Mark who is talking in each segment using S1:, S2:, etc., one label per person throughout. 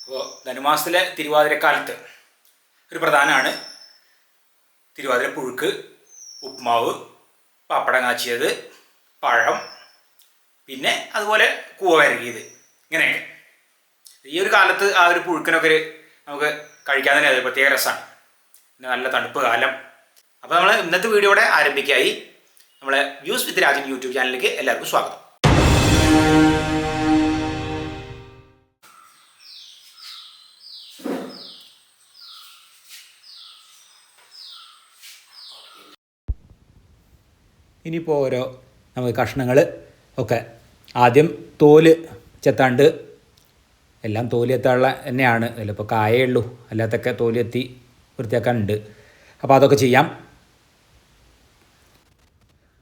S1: അപ്പോൾ ധനുമാസത്തിലെ തിരുവാതിരക്കാലത്ത് ഒരു പ്രധാനമാണ് തിരുവാതിര പുഴുക്ക്, ഉപ്മാവ്, പപ്പടം കാച്ചിയത്, പഴം, പിന്നെ അതുപോലെ കൂവ വരകിയത്, ഇങ്ങനെയൊക്കെ. ഈ ഒരു കാലത്ത് ആ ഒരു പുഴുക്കനൊക്കെ നമുക്ക് കഴിക്കാൻ തന്നെ അത് പ്രത്യേക രസമാണ്. പിന്നെ നല്ല തണുപ്പ് കാലം. അപ്പോൾ നമ്മൾ ഇന്നത്തെ വീഡിയോയുടെ ആരംഭിക്കായി നമ്മളെ വ്യൂസ് വിത്ത് രാജൻ യൂട്യൂബ് ചാനലിലേക്ക് എല്ലാവർക്കും സ്വാഗതം. ഇനിയിപ്പോൾ ഓരോ നമുക്ക് കഷ്ണങ്ങൾ ഒക്കെ ആദ്യം തോല് ചെത്താണ്ട്, എല്ലാം തോല് ചെത്താനുള്ള തന്നെയാണ്, അതിലിപ്പോൾ കായേ ഉള്ളൂ, അല്ലാത്തൊക്കെ തോല് ചെത്തി വൃത്തിയാക്കാനുണ്ട്. അപ്പോൾ അതൊക്കെ ചെയ്യാം.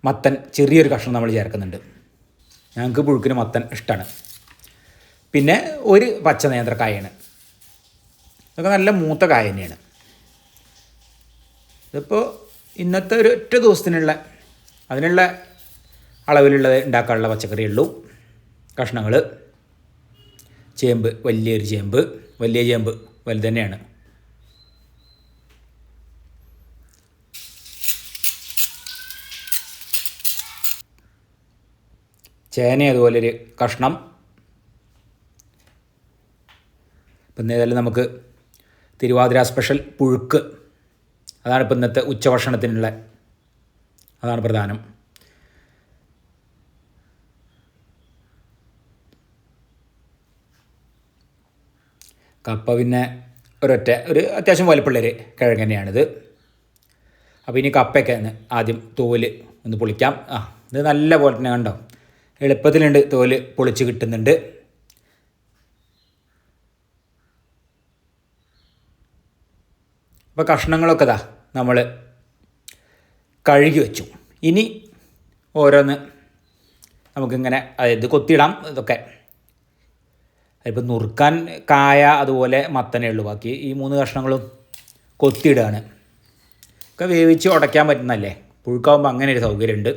S1: മത്തൻ ചെറിയൊരു കഷ്ണം നമ്മൾ ചേർക്കുന്നുണ്ട്. ഞങ്ങൾക്ക് പുഴുക്കിന് മത്തൻ ഇഷ്ടമാണ്. പിന്നെ ഒരു പച്ച നേന്ത്രക്കായാണ്. ഇതൊക്കെ നല്ല മൂത്ത കായ തന്നെയാണ്. ഇതിപ്പോൾ ഇന്നത്തെ ഒരു ഒറ്റ ദിവസത്തിനുള്ള അതിനുള്ള അളവിലുള്ളത് ഉണ്ടാക്കാനുള്ള പച്ചക്കറിയുള്ളൂ. കഷ്ണങ്ങൾ ചേമ്പ്, വലിയ ചേമ്പ് വലുത് തന്നെയാണ്. ചേന അതുപോലൊരു കഷ്ണം. ഇപ്പം ഏതായാലും നമുക്ക് തിരുവാതിര സ്പെഷ്യൽ പുഴുക്ക്, അതാണ് ഇപ്പം ഇന്നത്തെ ഉച്ചഭക്ഷണത്തിനുള്ള, അതാണ് പ്രധാനം. കപ്പ പിന്നെ ഒരു അത്യാവശ്യം വലിപ്പമുള്ളൊരു കിഴങ്ങ് തന്നെയാണിത്. അപ്പോൾ ഇനി കപ്പയൊക്കെ ഒന്ന് ആദ്യം തോല് ഒന്ന് പൊളിക്കാം. ഇത് നല്ല പോലെ തന്നെ കണ്ടോ, എളുപ്പത്തിലുണ്ട്, തോല് പൊളിച്ച് കിട്ടുന്നുണ്ട്. അപ്പോൾ കഷ്ണങ്ങളൊക്കെ നമ്മൾ കഴുകി വെച്ചു. ഇനി ഓരോന്ന് നമുക്കിങ്ങനെ അതായത് കൊത്തിയിടാം. ഇതൊക്കെ അതിപ്പോൾ നുറുക്കാൻ കായ അതുപോലെ മത്തനേ ഉള്ളൂ, ബാക്കി ഈ 3 കഷ്ണങ്ങളും കൊത്തിയിടുകയാണ്. ഒക്കെ വേവിച്ച് ഉടയ്ക്കാൻ പറ്റുന്നതല്ലേ, പുഴുക്കാവുമ്പോൾ അങ്ങനെ ഒരു സൗകര്യമുണ്ട്.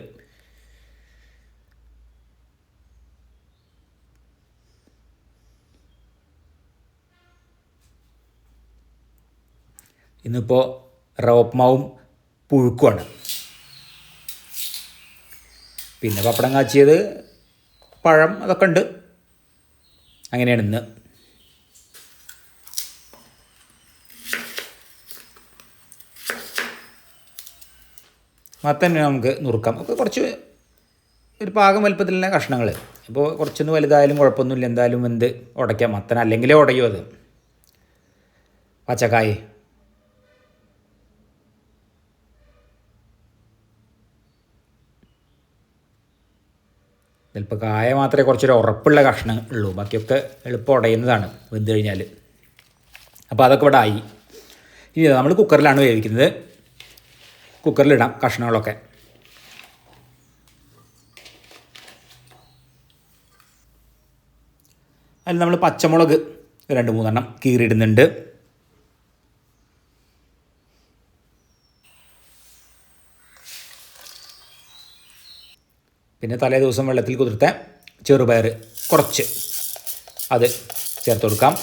S1: ഇന്നിപ്പോൾ റവപ്മാവും പുഴുക്കുമാണ്. പിന്നെ പപ്പടം കാച്ചിയത്, പഴം, അതൊക്കെ ഉണ്ട്. അങ്ങനെയാണ് ഇന്ന്. മത്തന്നെ നമുക്ക് നുറുക്കാം. ഒക്കെ കുറച്ച് ഒരു പാകം വലുപ്പത്തിലുള്ള കഷ്ണങ്ങൾ. ഇപ്പോൾ കുറച്ചൊന്ന് വലുതായാലും കുഴപ്പമൊന്നുമില്ല, എന്തായാലും എന്ത് ഉടയ്ക്കാം. മത്തൻ അല്ലെങ്കിലേ ഉടയും അത്. പച്ചക്കായ്, ചിലപ്പോൾ കായ മാത്രമേ കുറച്ചൊരു ഉറപ്പുള്ള കഷ്ണം ഉള്ളൂ, ബാക്കിയൊക്കെ എളുപ്പം ഉടയുന്നതാണ് വെന്ത് കഴിഞ്ഞാൽ. അപ്പോൾ അതൊക്കെ ഇവിടെ ആയി. ഇനി നമ്മൾ കുക്കറിലാണ് വേവിക്കുന്നത്. കുക്കറിലിടാം കഷ്ണങ്ങളൊക്കെ. അതിൽ നമ്മൾ പച്ചമുളക് 2-3 കീറിയിടുന്നുണ്ട്. പിന്നെ തലേ ദിവസം വെള്ളത്തിൽ കുതിർത്ത ചെറുപയർ കുറച്ച് അത് ചേർത്ത് കൊടുക്കാം.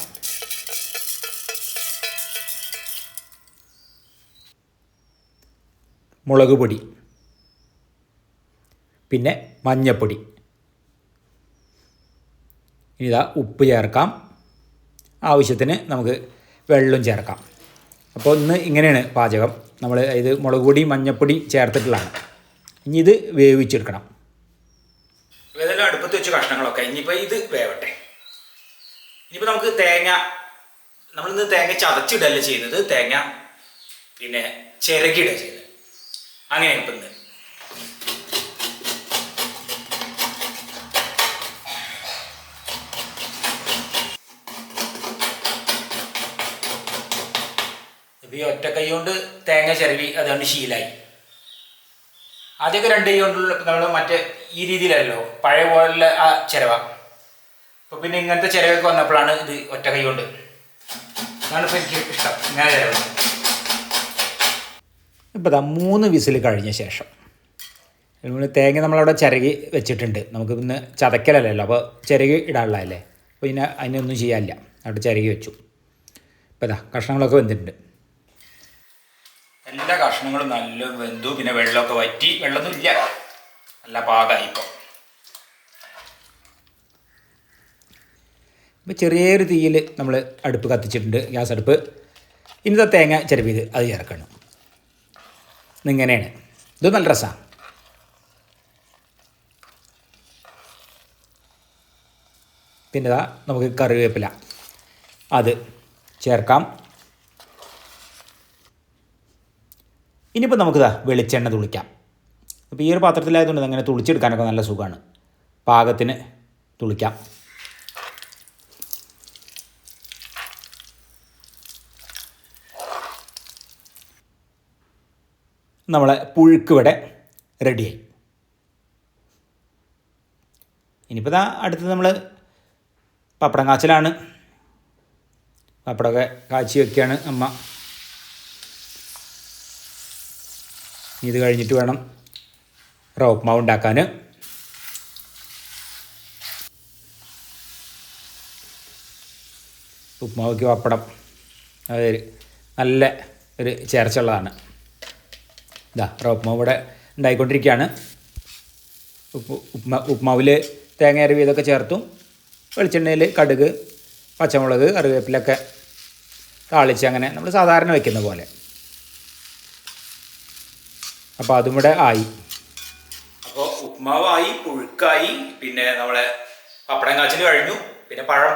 S1: മുളക് പൊടി, പിന്നെ മഞ്ഞൾപ്പൊടി, ഇനി ഉപ്പ് ചേർക്കാം. ആവശ്യത്തിന് നമുക്ക് വെള്ളം ചേർക്കാം. അപ്പോൾ ഇന്ന് ഇങ്ങനെയാണ് പാചകം. നമ്മൾ ഇത് മുളക് പൊടി മഞ്ഞൾപ്പൊടി ചേർത്തിട്ടുള്ളതാണ്. ഇനി ഇത് വേവിച്ചെടുക്കണം. ഇതെല്ലാം അടുപ്പത്ത് വെച്ച് കഷ്ണങ്ങളൊക്കെ ഇനിയിപ്പോൾ ഇത് വേവട്ടെ. ഇനിയിപ്പോൾ നമുക്ക് നമ്മളിന്ന് തേങ്ങ ചതച്ചിടല്ല ചെയ്യുന്നത്, തേങ്ങ പിന്നെ ചിരകിടുക ചെയ്യുന്നത്. അങ്ങനെയാണ് ഇപ്പം ഇന്ന്. ഇപ്പം ഈ ഒറ്റ കൈ കൊണ്ട് തേങ്ങ ചിരവി അതുകൊണ്ട് ശീലമായി. ആദ്യമൊക്കെ 2 കൈ കൊണ്ടുള്ള നമ്മൾ മറ്റേ ഈ രീതിയിലല്ലോ, പഴയ പോലുള്ള ആ ചിരവ. അപ്പോൾ പിന്നെ ഇങ്ങനത്തെ ചിരവൊക്കെ വന്നപ്പോഴാണ് ഇത് ഒറ്റ കൈ കൊണ്ട്. അതാണ് ഇപ്പോൾ എനിക്ക് ഇഷ്ടം, ഇങ്ങനെ ചിരവ. ഇപ്പോൾ 3 വിസിൽ കഴിഞ്ഞ ശേഷം നമ്മൾ തേങ്ങ നമ്മളവിടെ ചിരകി വെച്ചിട്ടുണ്ട്. നമുക്ക് ഇന്ന് ചതക്കലല്ലോ, അപ്പോൾ ചിരകി ഇടാനുള്ളതല്ലേ, അപ്പോൾ പിന്നെ അതിനൊന്നും ചെയ്യാനില്ല. അവിടെ ചിരകി വെച്ചു. ഇപ്പോൾ ഇതാ കഷ്ണങ്ങളൊക്കെ വെന്തിട്ടുണ്ട്. എല്ലാ കഷ്ണങ്ങളും നല്ല വെന്തു. പിന്നെ വെള്ളമൊക്കെ വറ്റി, വെള്ളമൊന്നും ഇല്ല, നല്ല പാകമായി. ഇപ്പോൾ ചെറിയൊരു തീയിൽ നമ്മൾ അടുപ്പ് കത്തിച്ചിട്ടുണ്ട്, ഗ്യാസ് അടുപ്പ്. ഇന്നത്തെ തേങ്ങ ചിരവിയത് അത് ചേർക്കണം. ഇങ്ങനെയാണ്. ഇത് നല്ല രസമാണ്. പിന്നെ ഇതാ നമുക്ക് കറിവേപ്പില അത് ചേർക്കാം. ഇനിയിപ്പോൾ നമുക്കിതാ വെളിച്ചെണ്ണ തുളിക്കാം. അപ്പോൾ ഈ ഒരു പാത്രത്തിലായതുകൊണ്ട് അങ്ങനെ തുളിച്ചെടുക്കാനൊക്കെ നല്ല സുഖമാണ്. പാകത്തിന് തുളിക്കാം. നമ്മളെ പുഴുക്ക് ഇവിടെ റെഡിയായി. ഇനിയിപ്പോൾ ഇതാ അടുത്തത് നമ്മൾ പപ്പടം കാച്ചലാണ്. പപ്പടമൊക്കെ കാച്ചി വയ്ക്കുകയാണ് അമ്മ. ഇത് കഴിഞ്ഞിട്ട് വേണം റവ ഉപ്മാവ് ഉണ്ടാക്കാൻ. ഉപ്മാവയ്ക്ക് പപ്പടം അത് നല്ല ഒരു ചേർച്ചയുള്ളതാണ്. ഇതാ റവ ഉപ്മാവ് ഇവിടെ ഉണ്ടായിക്കൊണ്ടിരിക്കുകയാണ്. ഉപ്മാവിൽ തേങ്ങ അരവി ഇതൊക്കെ ചേർത്തും വെളിച്ചെണ്ണയിൽ കടുക്, പച്ചമുളക്, കറിവേപ്പിലൊക്കെ താളിച്ച് അങ്ങനെ നമ്മൾ സാധാരണ വയ്ക്കുന്ന പോലെ. അപ്പോൾ അതും ഇവിടെ ആയി. അപ്പോൾ ഉപ്മാവായി, പുഴുക്കായി, പിന്നെ നമ്മളെ പപ്പടം കാച്ചിൽ കഴിഞ്ഞു. പിന്നെ പഴം,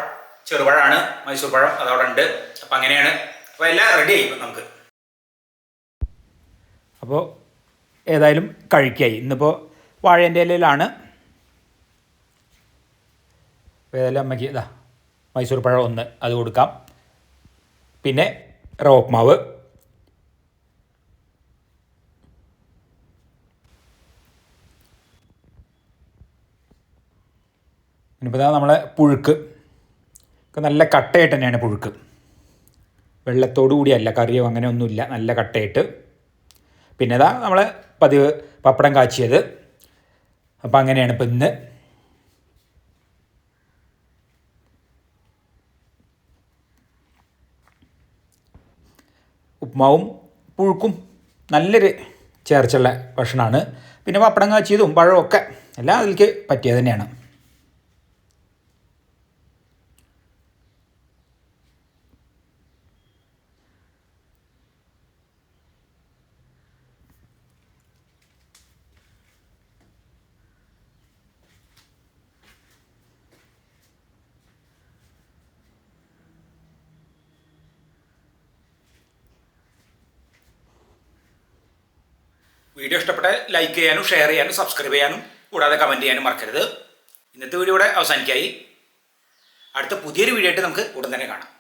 S1: ചെറുപഴമാണ്, മൈസൂർ പഴം അതവിടെ ഉണ്ട്. അപ്പം അങ്ങനെയാണ്. അപ്പോൾ എല്ലാം റെഡി ആയി നമുക്ക്. അപ്പോൾ ഏതായാലും കഴിക്കായി. ഇന്നിപ്പോൾ വാഴേൻ്റെ ഇലയിലാണ്. ഏതായാലും അമ്മയ്ക്ക് ഇതാ മൈസൂർ പഴം ഒന്ന് അത് കൊടുക്കാം. പിന്നെ റവ ഉപ്മാവ്, ഇനിയിപ്പോൾ ഇതാ നമ്മളെ പുഴുക്ക് ഒക്കെ നല്ല കട്ടയായിട്ട് തന്നെയാണ് പുഴുക്ക്. വെള്ളത്തോടു കൂടിയല്ല, കറിയോ അങ്ങനെ ഒന്നുമില്ല, നല്ല കട്ടയായിട്ട്. പിന്നെ ഇതാ നമ്മളെ പതിവ് പപ്പടം കാച്ചിയത്. അപ്പം അങ്ങനെയാണ് ഇപ്പം ഇന്ന്. ഉപ്മാവും പുഴുക്കും നല്ലൊരു ചേർച്ചുള്ള ഭക്ഷണമാണ്. പിന്നെ പപ്പടം കാച്ചിയതും പഴമൊക്കെ എല്ലാം അതിലേക്ക് പറ്റിയത് തന്നെയാണ്. വീഡിയോ ഇഷ്ടപ്പെട്ടാൽ ലൈക്ക് ചെയ്യാനും ഷെയർ ചെയ്യാനും സബ്സ്ക്രൈബ് ചെയ്യാനും കൂടാതെ കമൻറ്റ് ചെയ്യാനും മറക്കരുത്. ഇന്നത്തെ വീഡിയോ ഇവിടെ അവസാനിക്കായി. അടുത്ത പുതിയൊരു വീഡിയോ ആയിട്ട് നമുക്ക് ഉടൻ തന്നെ കാണാം.